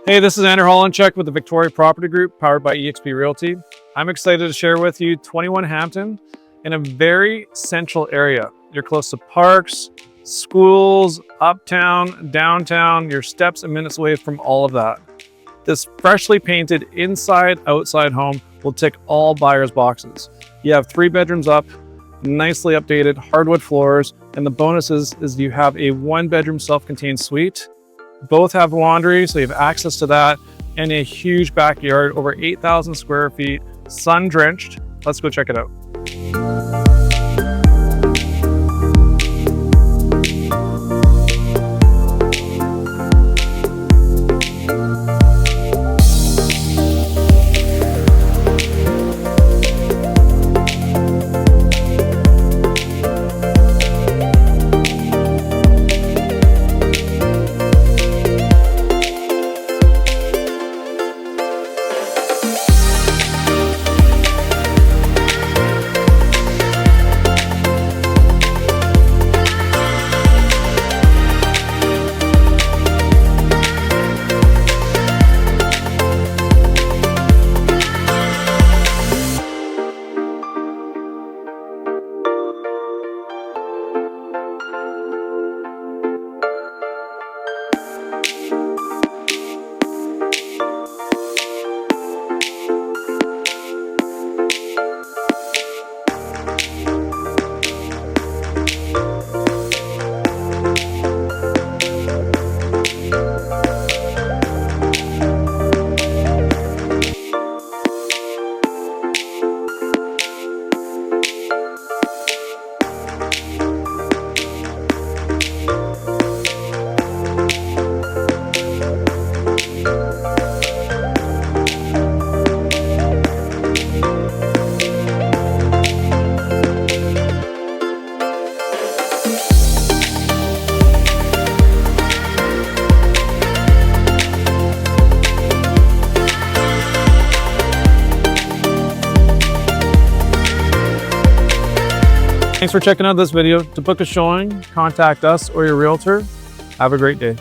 Hey, this is Andrew Holenchuk with the Victoria Property Group, powered by eXp Realty. I'm excited to share with you 21 Hampton in a very central area. You're close to parks, schools, uptown, downtown. You're steps and minutes away from all of that. This freshly painted inside, outside home will tick all buyers' boxes. You have 3 bedrooms up, nicely updated hardwood floors, and the bonus is you have a 1-bedroom self-contained suite. Both have laundry, so you have access to that, and a huge backyard, over 8,000 square feet, sun-drenched. Let's go check it out. Thanks for checking out this video. To book a showing, contact us or your realtor. Have a great day.